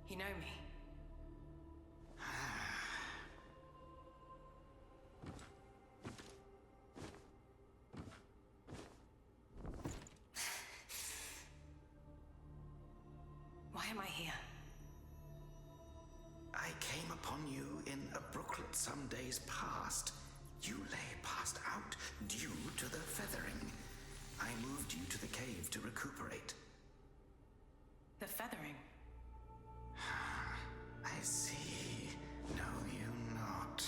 You know me? Why am I here? I came upon you in a brooklet some days past. You lay passed out due to the feathering. I moved you to the cave to recuperate. The feathering? I see. Know you not.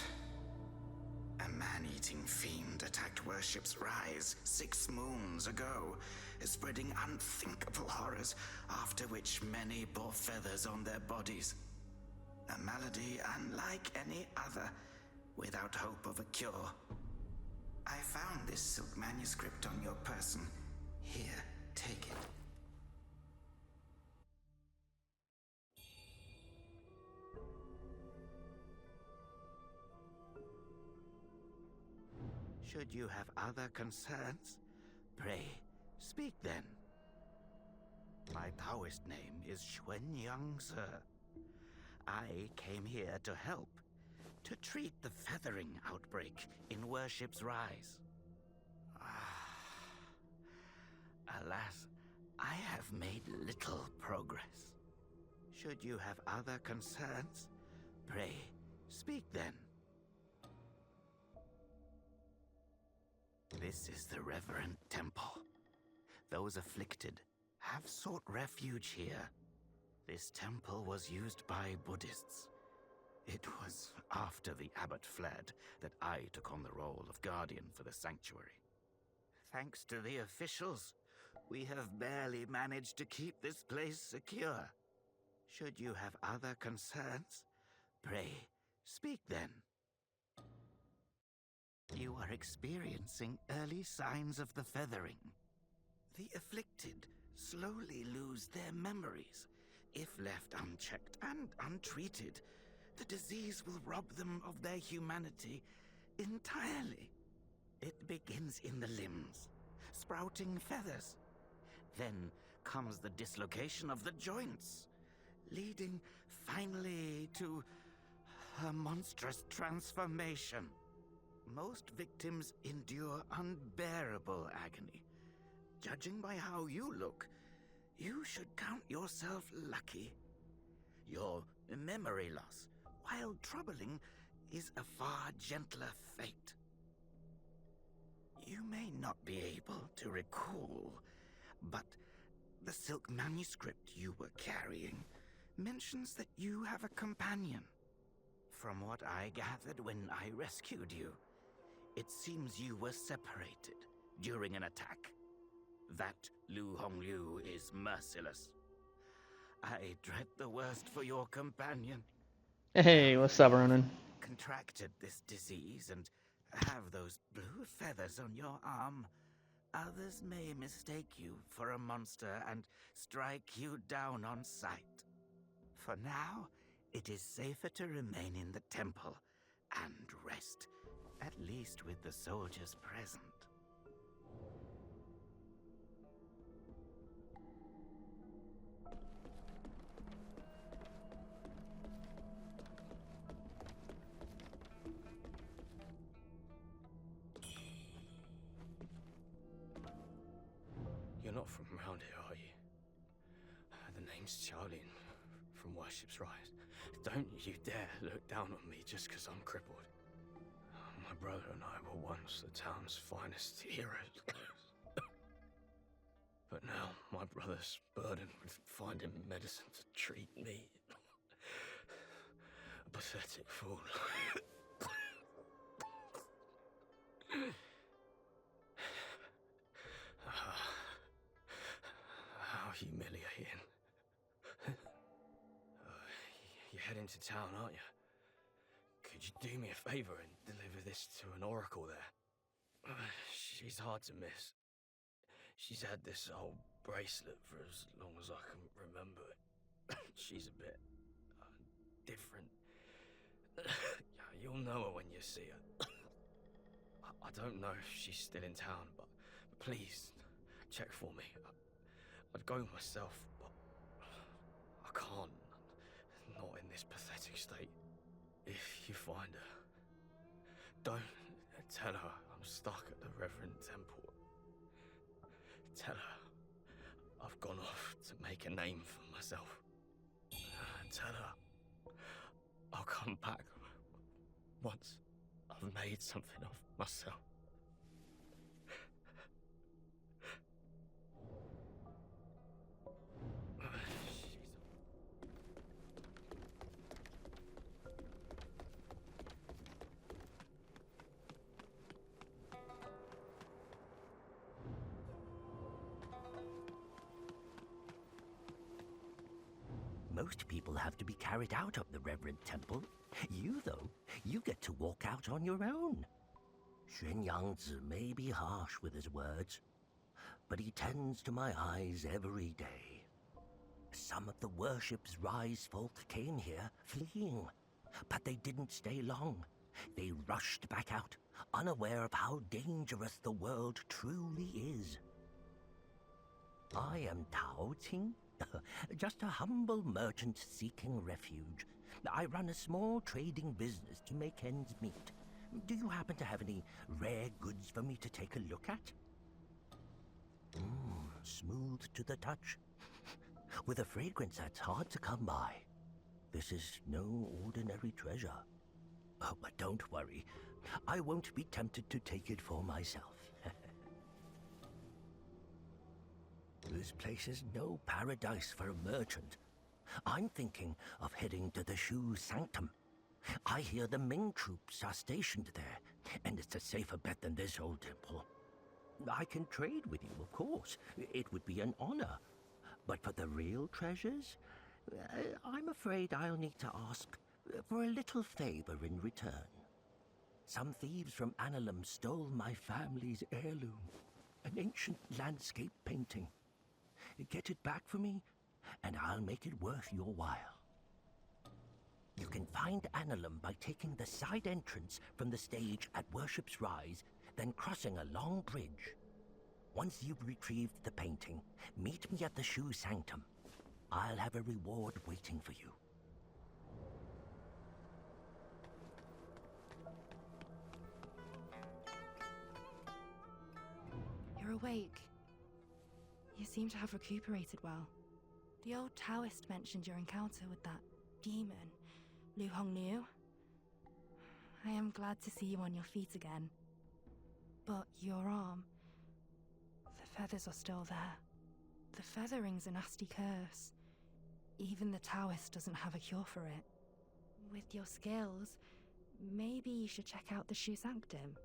A man-eating fiend attacked Worship's Rise 6 moons ago, spreading unthinkable horrors, after which many bore feathers on their bodies. A malady unlike any other, without hope of a cure. I found this silk manuscript on your person. Here, take it. Should you have other concerns, pray, speak then. My Taoist name is Xuanyang, sir. I came here to help, to treat the feathering outbreak in Worship's Rise. Alas, I have made little progress. Should you have other concerns, pray, speak then. This is the Reverend Temple. Those afflicted have sought refuge here. This temple was used by Buddhists. It was after the abbot fled that I took on the role of guardian for the sanctuary. Thanks to the officials, we have barely managed to keep this place secure. Should you have other concerns, pray, speak then. You are experiencing early signs of the feathering. The afflicted slowly lose their memories. If left unchecked and untreated, the disease will rob them of their humanity entirely. It begins in the limbs, sprouting feathers. Then comes the dislocation of the joints, leading finally to a monstrous transformation. Most victims endure unbearable agony. Judging by how you look, you should count yourself lucky. Your memory loss, while troubling, is a far gentler fate. You may not be able to recall, but the silk manuscript you were carrying mentions that you have a companion. From what I gathered when I rescued you, it seems you were separated during an attack. That Lu Hongliu is merciless. I dread the worst for your companion. Hey, what's up, Ronan? Contracted this disease and have those blue feathers on your arm. Others may mistake you for a monster and strike you down on sight. For now, it is safer to remain in the temple and rest, at least with the soldiers present. You're not from around here, are you? The name's Charlie from Worship's Rise. Don't you dare look down on me just because I'm crippled. My brother and I were once the town's finest heroes. But now my brother's burdened with finding medicine to treat me. A pathetic fool. How humiliating. You're heading to town, aren't you? Could you do me a favor and deliver this to an oracle there? She's hard to miss. She's had this old bracelet for as long as I can remember. She's a bit different. You'll know her when you see her. I don't know if she's still in town, but please check for me. I'd go myself, but I can't. Not in this pathetic state. If you find her, don't tell her I'm stuck at the Reverend Temple. Tell her I've gone off to make a name for myself. Tell her I'll come back once I've made something of myself. Most people have to be carried out of the Reverend Temple. You, though, you get to walk out on your own. Xuanyangzi may be harsh with his words, but he tends to my eyes every day. Some of the Worship's Rise folk came here fleeing, but they didn't stay long. They rushed back out, unaware of how dangerous the world truly is. I am Tao Ting, Just a humble merchant seeking refuge. I run a small trading business to make ends meet. Do you happen to have any rare goods for me to take a look at? Smooth to the touch. With a fragrance that's hard to come by. This is no ordinary treasure. Oh, but don't worry. I won't be tempted to take it for myself. This place is no paradise for a merchant. I'm thinking of heading to the Shu Sanctum. I hear the Ming troops are stationed there, and it's a safer bet than this old temple. I can trade with you, of course. It would be an honor. But for the real treasures, I'm afraid I'll need to ask for a little favor in return. Some thieves from Annalum stole my family's heirloom, an ancient landscape painting. Get it back for me, and I'll make it worth your while. You can find Annalum by taking the side entrance from the stage at Worship's Rise, then crossing a long bridge. Once you've retrieved the painting, meet me at the Shu Sanctum. I'll have a reward waiting for you. You're awake. You seem to have recuperated well. The old Taoist mentioned your encounter with that demon, Lu Hongniu. I am glad to see you on your feet again. But your arm... the feathers are still there. The feathering's a nasty curse. Even the Taoist doesn't have a cure for it. With your skills, maybe you should check out the Shu Sanctum.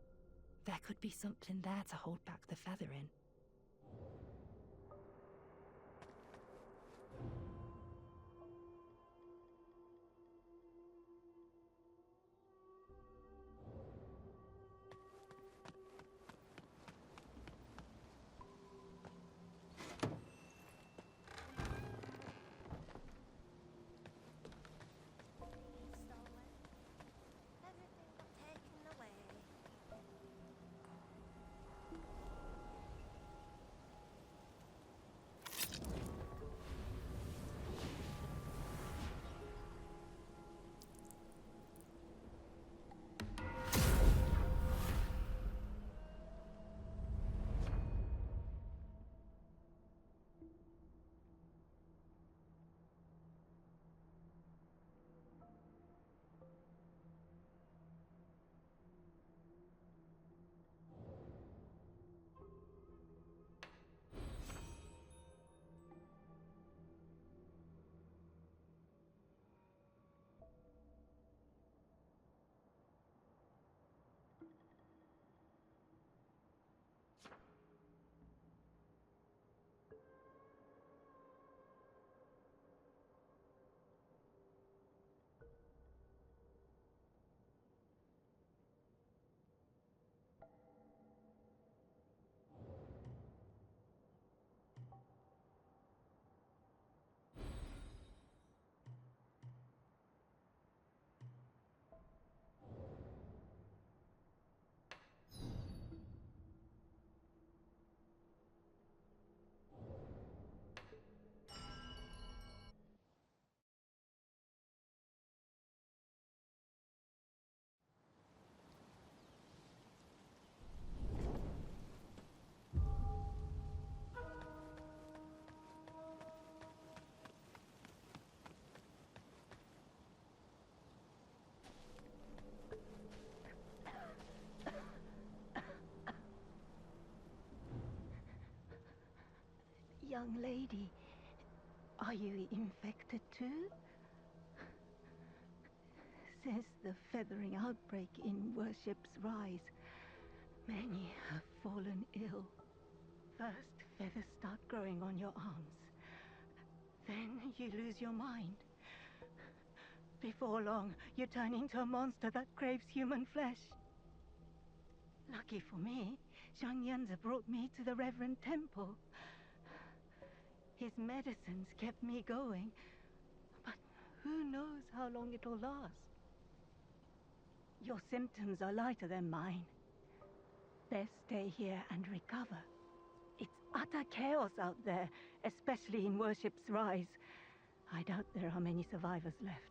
There could be something there to hold back the feathering. Young lady, are you infected too? Since the feathering outbreak in Worship's Rise, many have fallen ill. First, feathers start growing on your arms. Then you lose your mind. Before long, you turn into a monster that craves human flesh. Lucky for me, Zhang Yanzi brought me to the Reverend Temple. His medicines kept me going, but who knows how long it'll last. Your symptoms are lighter than mine. Best stay here and recover. It's utter chaos out there, especially in Worship's Rise. I doubt there are many survivors left.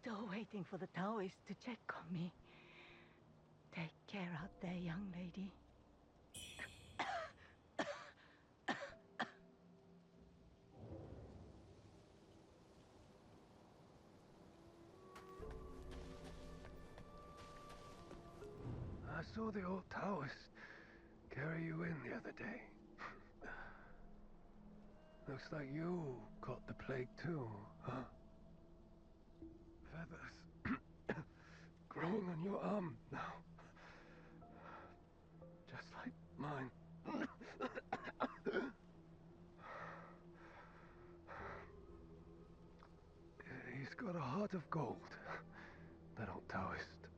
Still waiting for the Taoists to check on me. Take care out there, young lady. I saw the old Taoist carry you in the other day. Looks like you caught the plague too, huh? Feathers growing on your arm now. Just like mine. He's got a heart of gold, that old Taoist.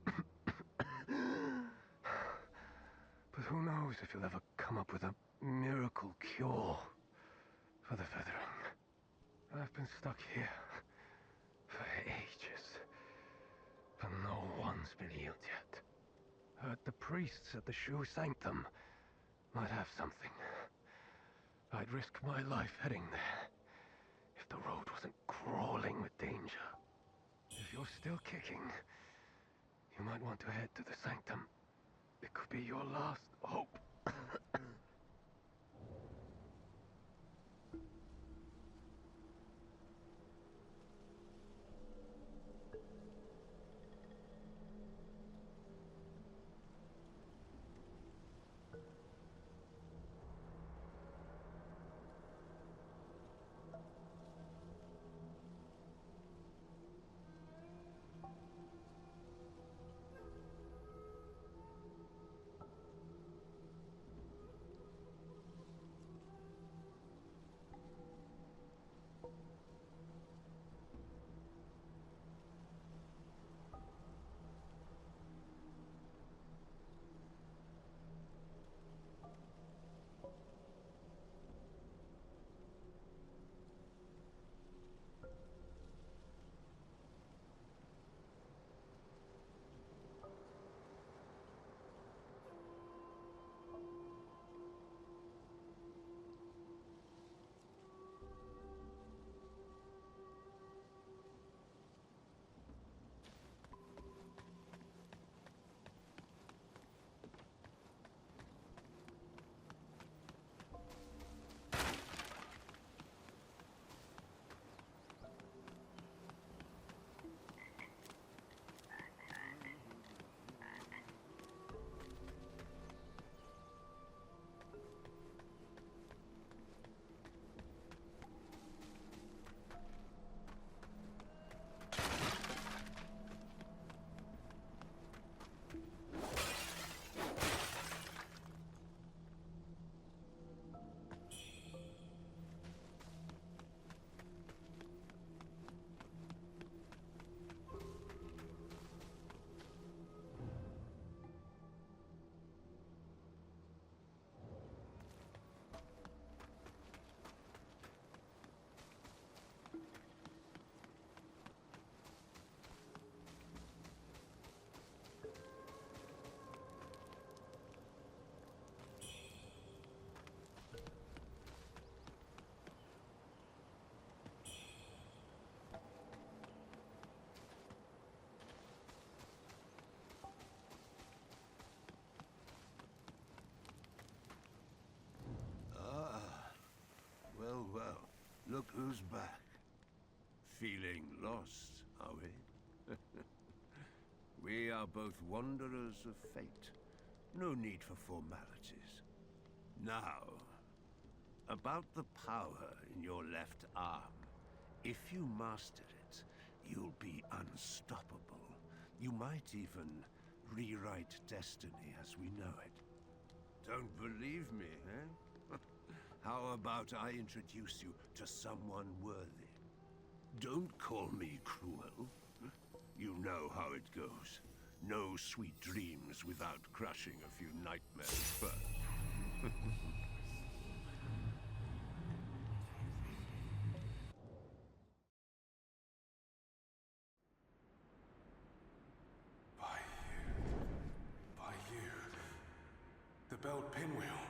But who knows if he'll ever come up with a miracle cure for the feathering. I've been stuck here for ages, but no one's been healed yet. Heard the priests at the Shu Sanctum might have something. I'd risk my life heading there if the road wasn't crawling with danger. If you're still kicking, you might want to head to the Sanctum. It could be your last hope. Well, look who's back. Feeling lost, are we? We are both wanderers of fate. No need for formalities. Now, about the power in your left arm. If you master it, you'll be unstoppable. You might even rewrite destiny as we know it. Don't believe me, eh? How about I introduce you to someone worthy? Don't call me cruel. You know how it goes. No sweet dreams without crushing a few nightmares first. By belt pinwheel.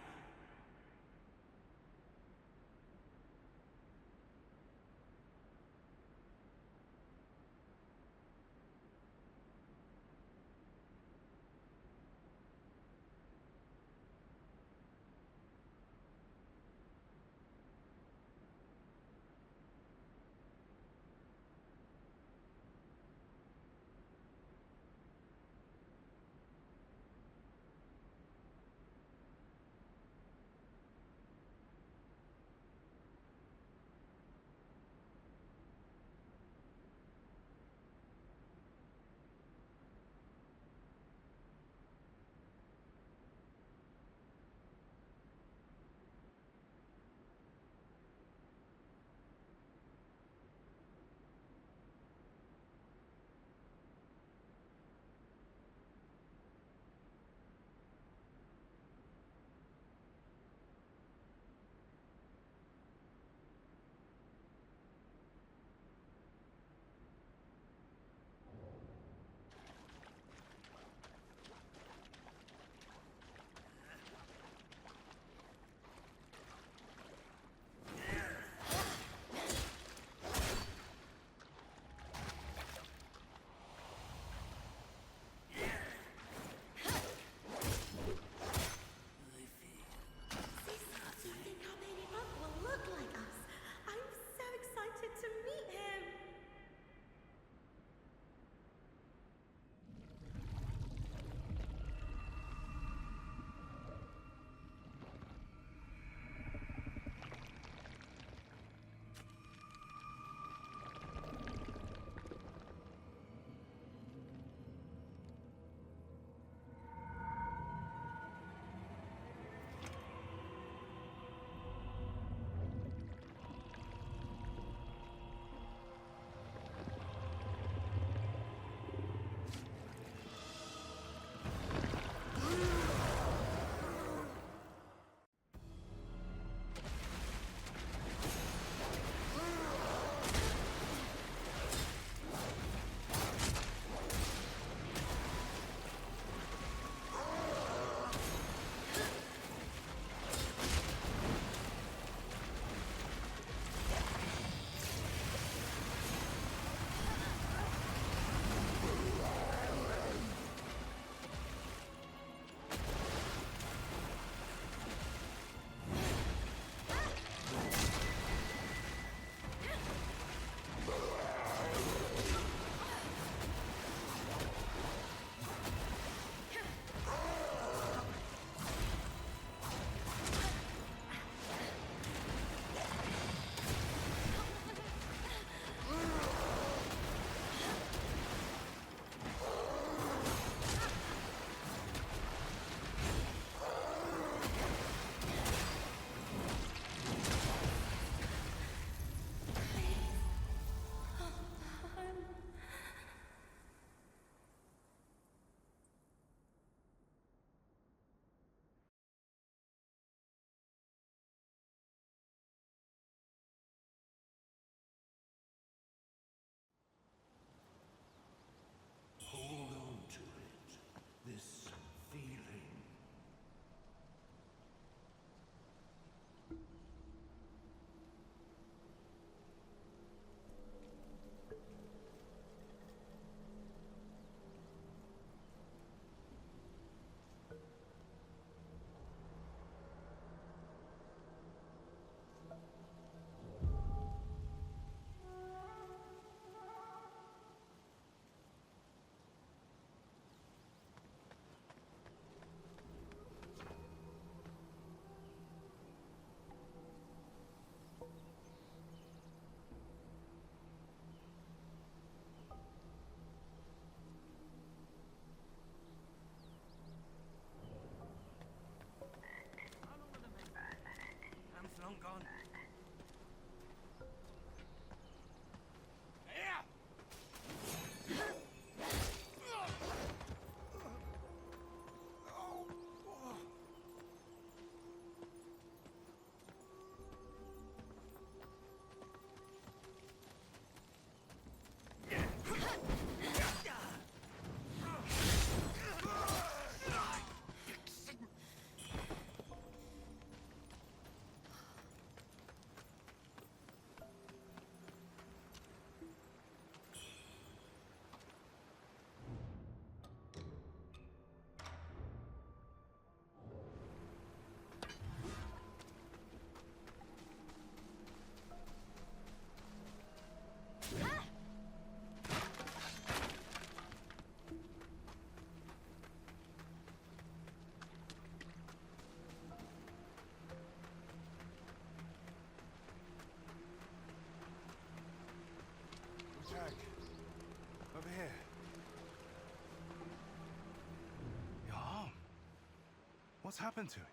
What's happened to him?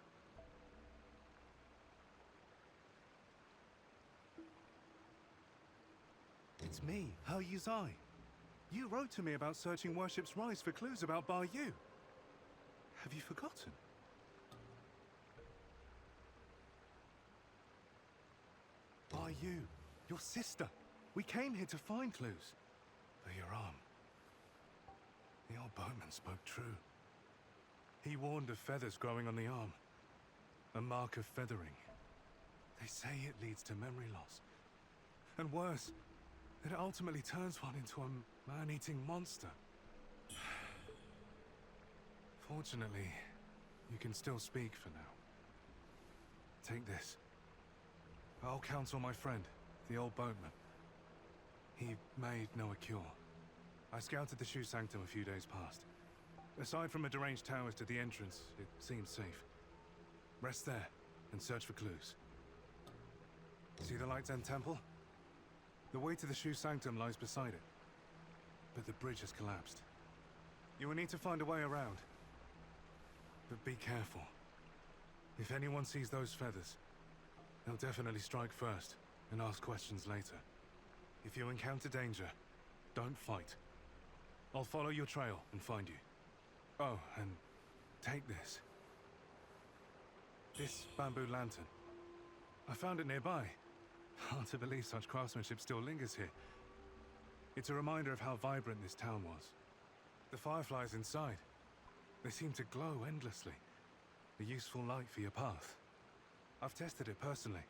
It's me, He Yuzai. You wrote to me about searching Worship's Rise for clues about Bar Yu. Have you forgotten? Bar Yu, your sister. We came here to find clues. But your arm. The old boatman spoke true. He warned of feathers growing on the arm. A mark of feathering. They say it leads to memory loss. And worse, that it ultimately turns one into a man-eating monster. Fortunately, you can still speak for now. Take this. I'll counsel my friend, the old boatman. He may know a cure. I scouted the Shu Sanctum a few days past. Aside from a deranged towers to the entrance, it seems safe. Rest there and search for clues. See the Light's End Temple? The way to the Shu Sanctum lies beside it. But the bridge has collapsed. You will need to find a way around. But be careful. If anyone sees those feathers, they'll definitely strike first and ask questions later. If you encounter danger, don't fight. I'll follow your trail and find you. Oh, and take this. This bamboo lantern. I found it nearby. Hard to believe such craftsmanship still lingers here. It's a reminder of how vibrant this town was. The fireflies inside. They seem to glow endlessly. A useful light for your path. I've tested it personally.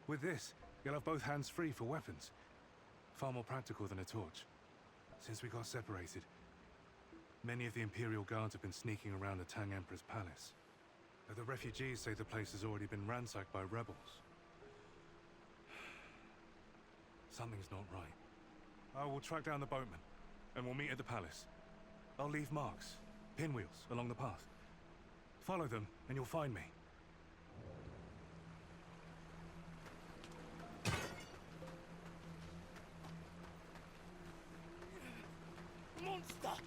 With this, you'll have both hands free for weapons. Far more practical than a torch. Since we got separated, many of the Imperial Guards have been sneaking around the Tang Emperor's palace. But the refugees say the place has already been ransacked by rebels. Something's not right. I will track down the boatman, and we'll meet at the palace. I'll leave marks, pinwheels, along the path. Follow them, and you'll find me. Monster!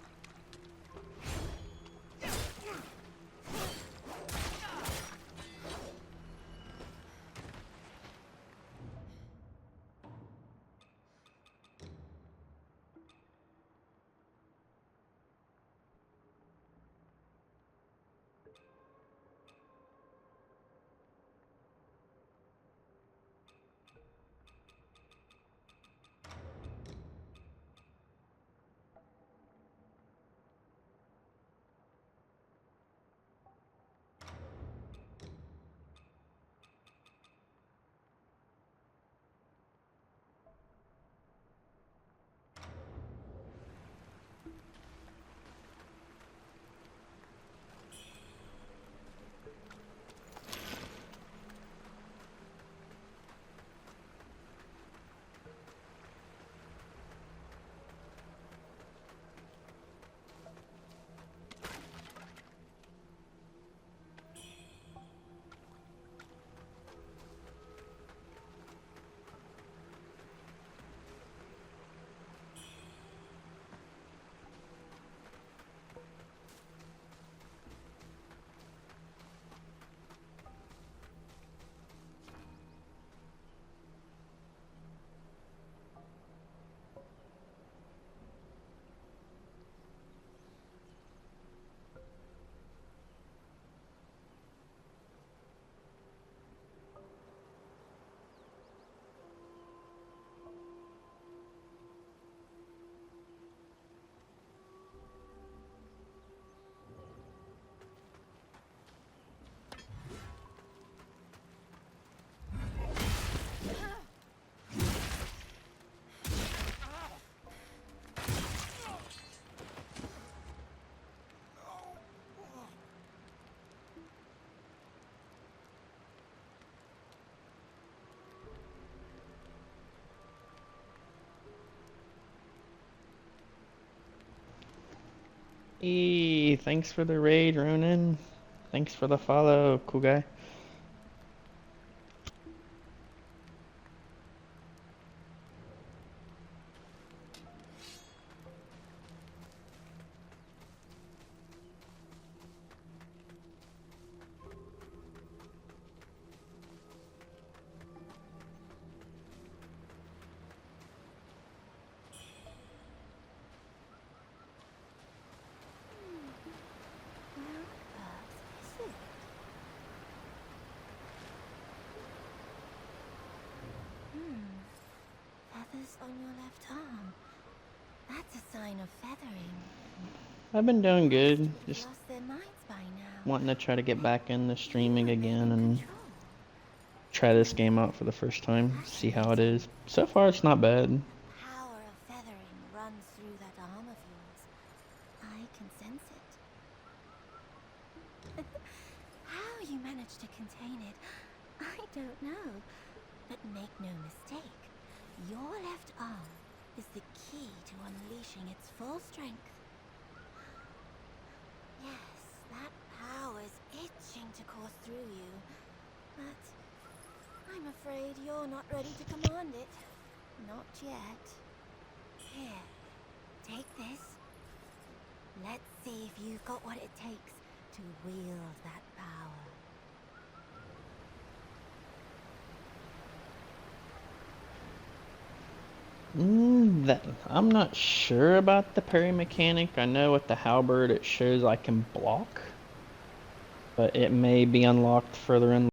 Hey, thanks for the raid, Ronan. Thanks for the follow, cool guy. on your left arm. That's a sign of feathering. I've been doing good. Most would have Just lost their minds by now. wanting to try to get back into streaming You are again in and control. try this game out for the first time. See how it is. So far, it's not bad. Power of feathering runs through that arm of yours. I can sense it. How you managed to contain it, I don't know. But make no mistake, your left arm is the key to unleashing its full strength. Yes, that power's itching to course through you. But I'm afraid you're not ready to command it. Not yet. Here, take this. Let's see if you've got what it takes to wield that power. I'm not sure about the parry mechanic. I know with the halberd it shows I can block, but it may be unlocked further in